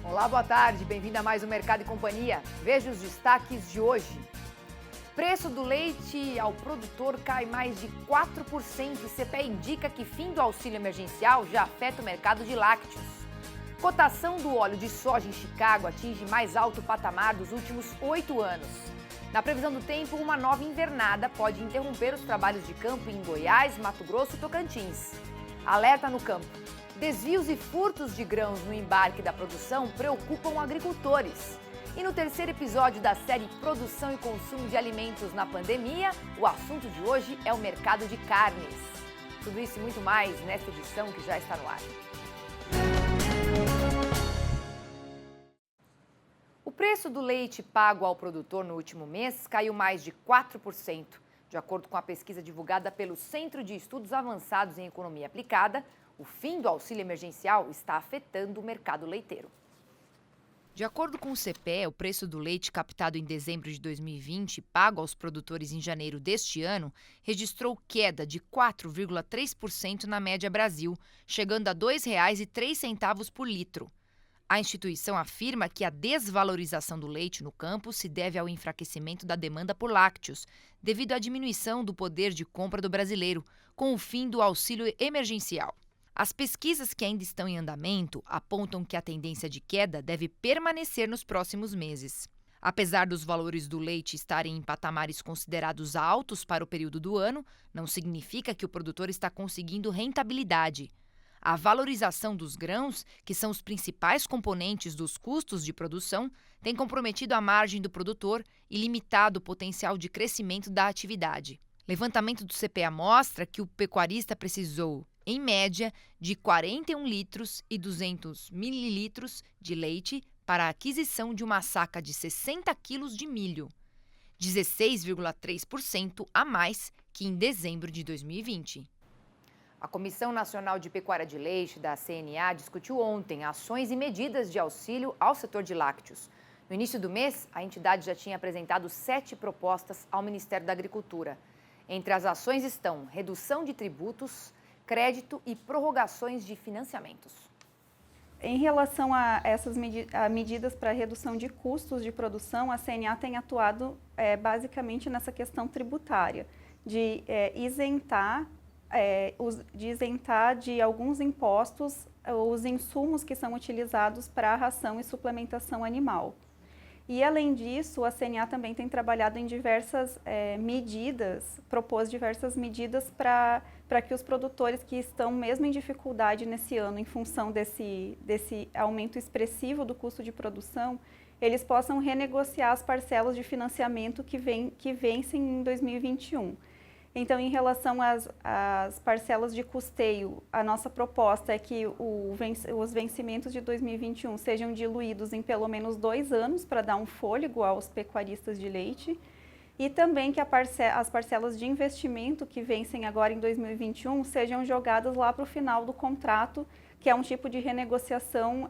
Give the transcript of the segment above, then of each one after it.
Olá, boa tarde. Bem-vindo a mais um Mercado e Companhia. Veja os destaques de hoje. Preço do leite ao produtor cai mais de 4% e CPE indica que fim do auxílio emergencial já afeta o mercado de lácteos. Cotação do óleo de soja em Chicago atinge mais alto patamar dos últimos 8 anos. Na previsão do tempo, uma nova invernada pode interromper os trabalhos de campo em Goiás, Mato Grosso e Tocantins. Alerta no campo. Desvios e furtos de grãos no embarque da produção preocupam agricultores. E no terceiro episódio da série Produção e Consumo de Alimentos na Pandemia, o assunto de hoje é o mercado de carnes. Tudo isso e muito mais nesta edição que já está no ar. O preço do leite pago ao produtor no último mês caiu mais de 4%. De acordo com a pesquisa divulgada pelo Centro de Estudos Avançados em Economia Aplicada, o fim do auxílio emergencial está afetando o mercado leiteiro. De acordo com o CPE, o preço do leite captado em dezembro de 2020, pago aos produtores em janeiro deste ano, registrou queda de 4,3% na média Brasil, chegando a R$ 2,03 por litro. A instituição afirma que a desvalorização do leite no campo se deve ao enfraquecimento da demanda por lácteos, devido à diminuição do poder de compra do brasileiro, com o fim do auxílio emergencial. As pesquisas que ainda estão em andamento apontam que a tendência de queda deve permanecer nos próximos meses. Apesar dos valores do leite estarem em patamares considerados altos para o período do ano, não significa que o produtor está conseguindo rentabilidade. A valorização dos grãos, que são os principais componentes dos custos de produção, tem comprometido a margem do produtor e limitado o potencial de crescimento da atividade. Levantamento do CPEA mostra que o pecuarista precisou, em média, de 41 litros e 200 mililitros de leite para a aquisição de uma saca de 60 quilos de milho, 16,3% a mais que em dezembro de 2020. A Comissão Nacional de Pecuária de Leite, da CNA, discutiu ontem ações e medidas de auxílio ao setor de lácteos. No início do mês, a entidade já tinha apresentado 7 propostas ao Ministério da Agricultura. Entre as ações estão redução de tributos, crédito e prorrogações de financiamentos. Em relação a essas medidas para redução de custos de produção, a CNA tem atuado basicamente nessa questão tributária, de isentar de alguns impostos os insumos que são utilizados para a ração e suplementação animal. E, além disso, a CNA também tem trabalhado em diversas propôs diversas medidas para que os produtores que estão mesmo em dificuldade nesse ano, em função desse aumento expressivo do custo de produção, eles possam renegociar as parcelas de financiamento que vencem em 2021. Então, em relação às parcelas de custeio, a nossa proposta é que os vencimentos de 2021 sejam diluídos em pelo menos 2 anos para dar um fôlego aos pecuaristas de leite e também que as parcelas de investimento que vencem agora em 2021 sejam jogadas lá para o final do contrato, que é um tipo de renegociação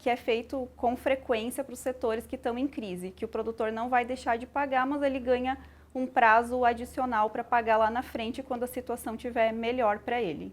que é feito com frequência para os setores que estão em crise, que o produtor não vai deixar de pagar, mas ele ganha um prazo adicional para pagar lá na frente quando a situação estiver melhor para ele.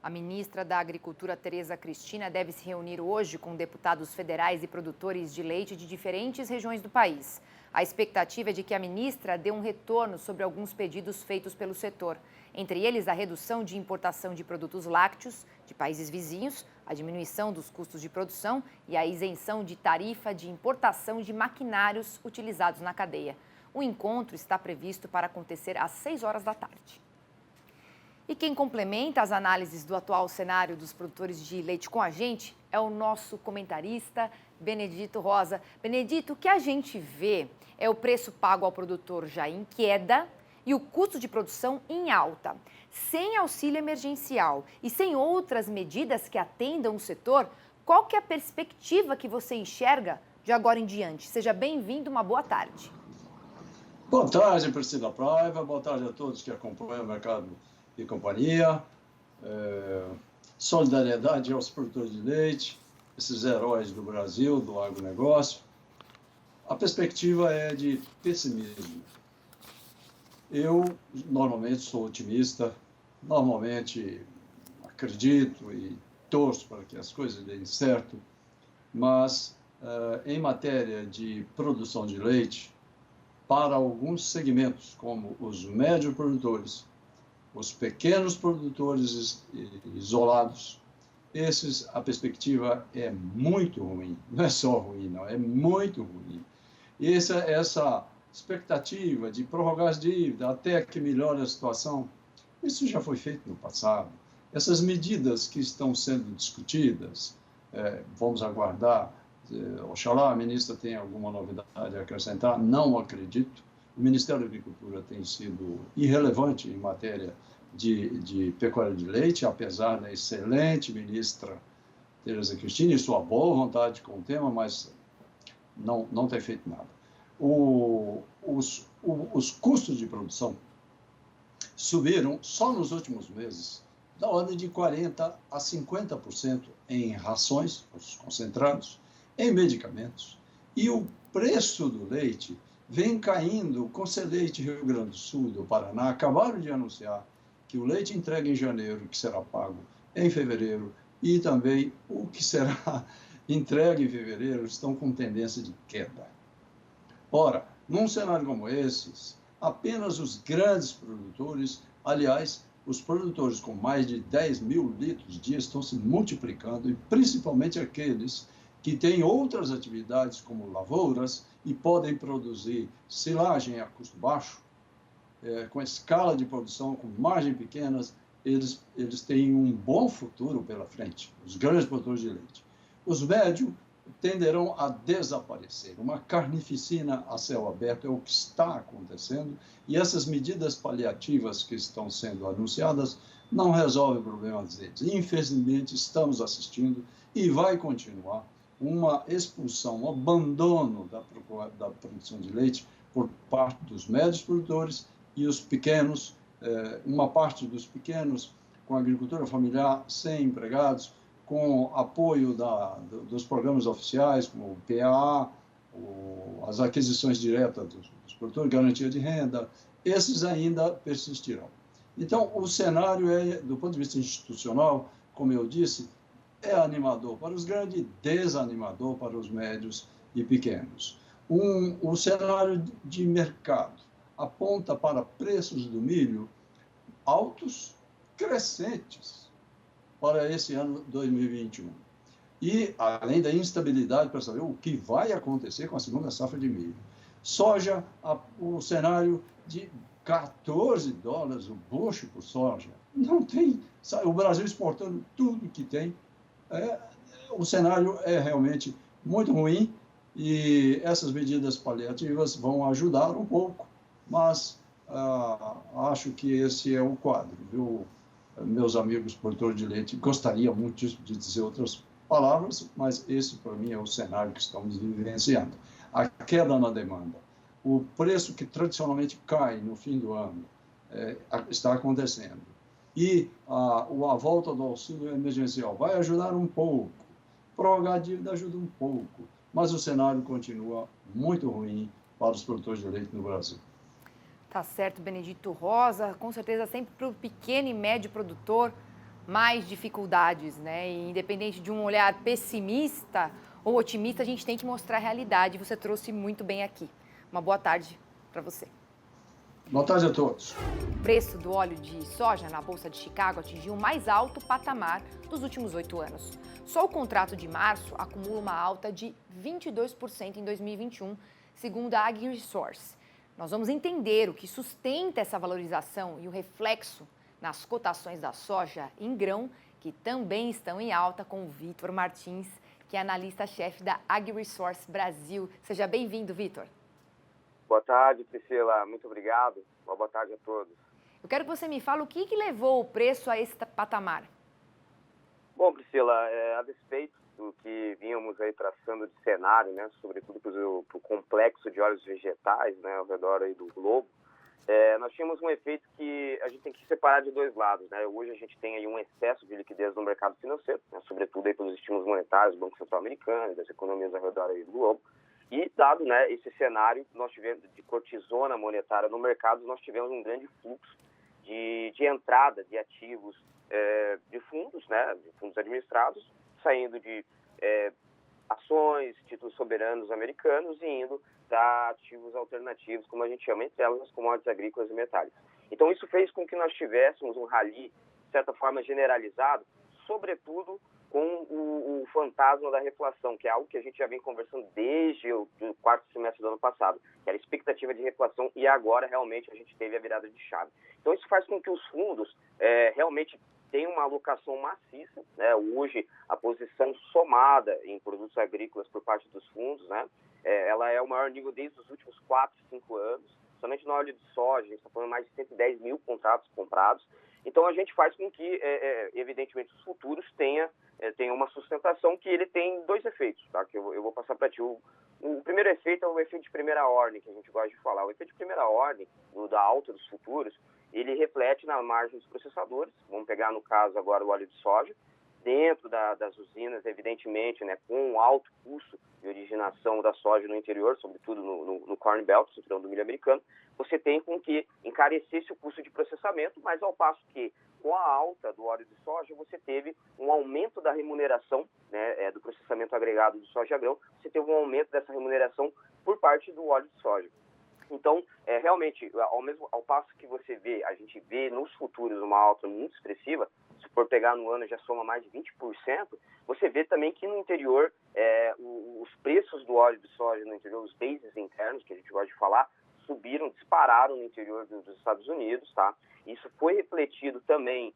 A ministra da Agricultura, Tereza Cristina, deve se reunir hoje com deputados federais e produtores de leite de diferentes regiões do país. A expectativa é de que a ministra dê um retorno sobre alguns pedidos feitos pelo setor, entre eles a redução de importação de produtos lácteos de países vizinhos, a diminuição dos custos de produção e a isenção de tarifa de importação de maquinários utilizados na cadeia. O encontro está previsto para acontecer às 6 horas da tarde. E quem complementa as análises do atual cenário dos produtores de leite com a gente é o nosso comentarista Benedito Rosa. Benedito, o que a gente vê é o preço pago ao produtor já em queda e o custo de produção em alta. Sem auxílio emergencial e sem outras medidas que atendam o setor, qual que é a perspectiva que você enxerga de agora em diante? Seja bem-vindo, uma boa tarde. Boa tarde, Priscila Paiva. Boa tarde a todos que acompanham o Mercado e Companhia. Solidariedade aos produtores de leite, esses heróis do Brasil, do agronegócio. A perspectiva é de pessimismo. Eu, normalmente, sou otimista, normalmente acredito e torço para que as coisas deem certo, mas em matéria de produção de leite, para alguns segmentos, como os médios produtores, os pequenos produtores isolados, esses, a perspectiva é muito ruim. Não é só ruim, não, é muito ruim. E essa expectativa de prorrogar as dívidas até que melhore a situação, isso já foi feito no passado. Essas medidas que estão sendo discutidas, vamos aguardar. Oxalá a ministra tenha alguma novidade a acrescentar, não acredito. O Ministério da Agricultura tem sido irrelevante em matéria de pecuária de leite, apesar da excelente ministra Tereza Cristina e sua boa vontade com o tema, mas não tem feito nada. Os custos de produção subiram só nos últimos meses da ordem de 40% a 50% em rações, os concentrados, em medicamentos. E o preço do leite vem caindo. O Conselheite Rio Grande do Sul, do Paraná, acabaram de anunciar que o leite entregue em janeiro, que será pago em fevereiro, e também o que será entregue em fevereiro, estão com tendência de queda. Ora, num cenário como esses, apenas os grandes produtores, aliás, os produtores com mais de 10 mil litros dia estão se multiplicando, e principalmente aqueles que têm outras atividades como lavouras e podem produzir silagem a custo baixo, com escala de produção, com margem pequenas, eles têm um bom futuro pela frente, os grandes produtores de leite. Os médios tenderão a desaparecer. Uma carnificina a céu aberto é o que está acontecendo, e essas medidas paliativas que estão sendo anunciadas não resolvem problemas deles. Infelizmente, estamos assistindo, e vai continuar, uma expulsão, um abandono da produção de leite por parte dos médios produtores e os pequenos, uma parte dos pequenos com agricultura familiar, sem empregados, com apoio dos programas oficiais, como o PAA, as aquisições diretas dos produtores, garantia de renda, esses ainda persistirão. Então, o cenário do ponto de vista institucional, como eu disse, é animador para os grandes e desanimador para os médios e pequenos. O cenário de mercado aponta para preços do milho altos, crescentes, para esse ano 2021. E, além da instabilidade para saber o que vai acontecer com a segunda safra de milho. Soja, o cenário de $14 o bucho por soja. Não tem, o Brasil exportando tudo que tem. O cenário é realmente muito ruim, e essas medidas paliativas vão ajudar um pouco, mas acho que esse é o quadro, viu? Meus amigos produtores de leite, gostaria muito de dizer outras palavras, mas esse, para mim, é o cenário que estamos vivenciando. A queda na demanda, o preço que tradicionalmente cai no fim do ano, está acontecendo. E a volta do auxílio emergencial vai ajudar um pouco, prorrogar a dívida ajuda um pouco, mas o cenário continua muito ruim para os produtores de leite no Brasil. Tá certo, Benedito Rosa, com certeza sempre para o pequeno e médio produtor mais dificuldades, né? E independente de um olhar pessimista ou otimista, a gente tem que mostrar a realidade. Você trouxe muito bem aqui. Uma boa tarde para você. Boa tarde a todos. O preço do óleo de soja na Bolsa de Chicago atingiu o mais alto patamar dos últimos 8 anos. Só o contrato de março acumula uma alta de 22% em 2021, segundo a AgriSource. Nós vamos entender o que sustenta essa valorização e o reflexo nas cotações da soja em grão, que também estão em alta, com o Vitor Martins, que é analista-chefe da AgriSource Brasil. Seja bem-vindo, Vitor. Boa tarde, Priscila. Muito obrigado. Boa tarde a todos. Eu quero que você me fale o que levou o preço a esse patamar. Bom, Priscila, a despeito do que vínhamos aí traçando de cenário, né, sobretudo para o complexo de óleos vegetais, né, ao redor aí do globo, nós tínhamos um efeito que a gente tem que separar de dois lados, né? Hoje a gente tem aí um excesso de liquidez no mercado financeiro, né, sobretudo aí pelos estímulos monetários do Banco Central americano e das economias ao redor aí do globo. E, dado, né, esse cenário que nós tivemos de cortisona monetária no mercado, nós tivemos um grande fluxo de entrada de ativos de fundos, né, de fundos administrados, saindo de ações títulos soberanos americanos e indo para ativos alternativos, como a gente chama, entre elas as commodities agrícolas e metálicas. Então, isso fez com que nós tivéssemos um rally, de certa forma, generalizado, sobretudo com o fantasma da reflação, que é algo que a gente já vem conversando desde o quarto semestre do ano passado, que era a expectativa de reflação, e agora realmente a gente teve a virada de chave. Então isso faz com que os fundos realmente tenham uma alocação maciça, né? Hoje a posição somada em produtos agrícolas por parte dos fundos, né? Ela é o maior nível desde os últimos 4, 5 anos. Somente no óleo de soja, a gente está falando mais de 110 mil contratos comprados. Então, a gente faz com que, evidentemente, os futuros tenham uma sustentação que ele tem dois efeitos, tá? Que eu vou passar para ti. O primeiro efeito é o efeito de primeira ordem, que a gente gosta de falar. O efeito de primeira ordem, da alta dos futuros, ele reflete na margem dos processadores. Vamos pegar, no caso, agora o óleo de soja. Dentro das usinas, evidentemente, né, com um alto custo de originação da soja no interior, sobretudo no Corn Belt, cinturão do milho americano, você tem com que encarecesse o custo de processamento, mas ao passo que, com a alta do óleo de soja, você teve um aumento da remuneração, né, do processamento agregado do soja-grão, você teve um aumento dessa remuneração por parte do óleo de soja. Então, realmente, ao passo que a gente vê nos futuros uma alta muito expressiva, se for pegar no ano já soma mais de 20%, você vê também que no interior, os preços do óleo de soja no interior, os bases internos, que a gente gosta de falar, dispararam no interior dos Estados Unidos, tá? Isso foi refletido também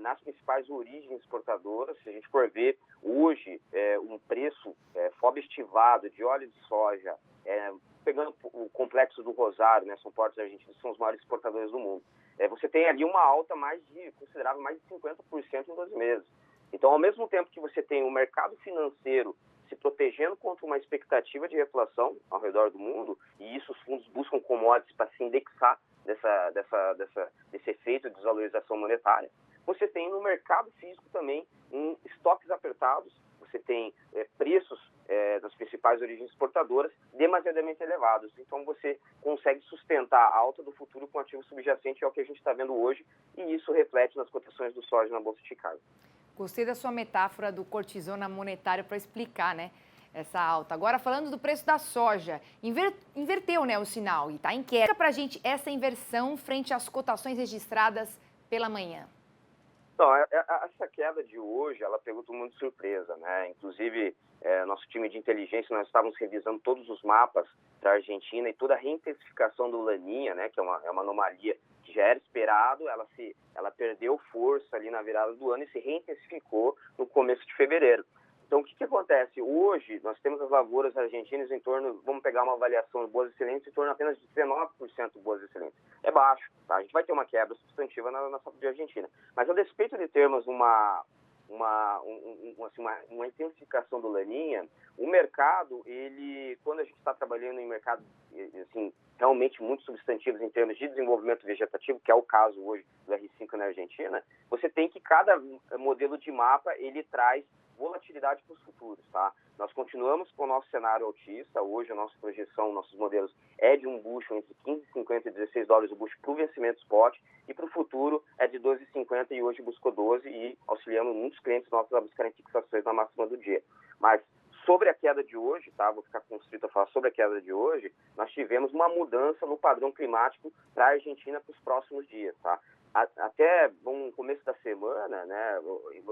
nas principais origens exportadoras. Se a gente for ver hoje um preço FOB estivado de óleo de soja, pegando o complexo do Rosário, né, são portos argentinos, são os maiores exportadores do mundo. Você tem ali uma alta considerável, mais de 50% em 12 meses. Então, ao mesmo tempo que você tem o mercado financeiro se protegendo contra uma expectativa de reflação ao redor do mundo, e isso os fundos buscam commodities para se indexar desse efeito de desvalorização monetária, você tem no mercado físico também estoques apertados, você tem preços das principais origens exportadoras demasiadamente elevados. Então, você consegue sustentar a alta do futuro com ativo subjacente, é o que a gente está vendo hoje, e isso reflete nas cotações do soja na Bolsa de Chicago. Gostei da sua metáfora do cortisona monetário para explicar, né, essa alta. Agora, falando do preço da soja, inverteu, né, o sinal e está em queda. Explica para a gente essa inversão frente às cotações registradas pela manhã. Então, essa queda de hoje, ela pegou todo mundo de surpresa, né? Inclusive, nosso time de inteligência, nós estávamos revisando todos os mapas da Argentina e toda a reintensificação do Laninha, né? Que é uma anomalia que já era esperado, ela perdeu força ali na virada do ano e se reintensificou no começo de fevereiro. Então, o que acontece? Hoje, nós temos as lavouras argentinas em torno, vamos pegar uma avaliação de boas excelentes, em torno apenas de 19% de boas excelentes. É baixo, tá? A gente vai ter uma quebra substantiva na safra de Argentina. Mas, a despeito de termos uma intensificação do Laninha, o mercado, quando a gente está trabalhando em mercados assim, realmente muito substantivos em termos de desenvolvimento vegetativo, que é o caso hoje do R5 na Argentina, você tem que cada modelo de mapa, ele traz volatilidade para os futuros, tá? Nós continuamos com o nosso cenário altista. Hoje a nossa projeção, nossos modelos é de um bushel entre 15,50 e 16 dólares o bushel para o vencimento spot, e para o futuro é de 12,50 e hoje buscou 12, e auxiliamos muitos clientes nossos a buscarem fixações na máxima do dia. Mas sobre a queda de hoje, tá? Vou ficar constrito a falar sobre a queda de hoje. Nós tivemos uma mudança no padrão climático para a Argentina para os próximos dias, tá? Até no começo da semana, né,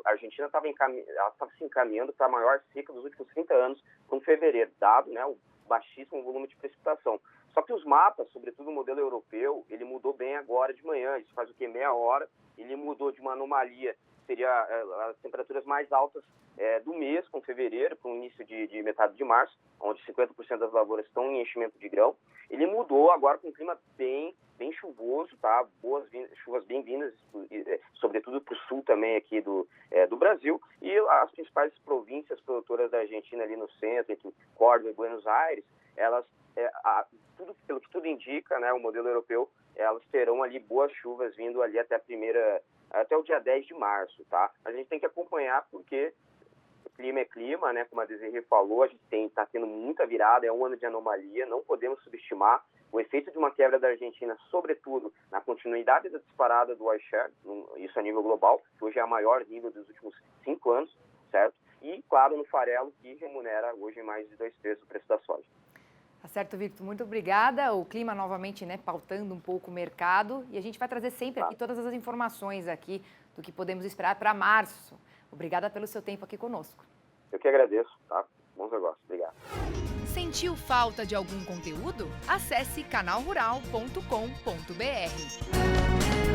a Argentina estava se encaminhando para a maior seca dos últimos 30 anos, com fevereiro, dado, né, o baixíssimo volume de precipitação. Só que os mapas, sobretudo o modelo europeu, ele mudou bem agora de manhã, isso faz o que? Meia hora, ele mudou de uma anomalia, seria as temperaturas mais altas do mês, com fevereiro, para o início de metade de março, onde 50% das lavouras estão em enchimento de grão. Ele mudou agora com um clima bem chuvoso, tá? Chuvas bem-vindas, sobretudo para o sul também aqui do Brasil, e as principais províncias produtoras da Argentina ali no centro, entre Córdoba e Buenos Aires, elas, pelo que tudo indica, né, o modelo europeu, elas terão ali boas chuvas vindo ali até o dia 10 de março, tá? A gente tem que acompanhar porque clima é clima, né? Como a Desirê falou, a gente está tendo muita virada, é um ano de anomalia, não podemos subestimar o efeito de uma quebra da Argentina, sobretudo na continuidade da disparada do iShare, isso a nível global, que hoje é a maior nível dos últimos 5 anos, certo? e, claro, no farelo, que remunera hoje mais de 2/3 do preço da soja. Tá certo, Victor. Muito obrigada. O clima novamente, né, pautando um pouco o mercado. E a gente vai trazer sempre aqui todas as informações aqui do que podemos esperar para março. Obrigada pelo seu tempo aqui conosco. Eu que agradeço, tá? Bons negócios. Obrigado. Sentiu falta de algum conteúdo? Acesse canalrural.com.br.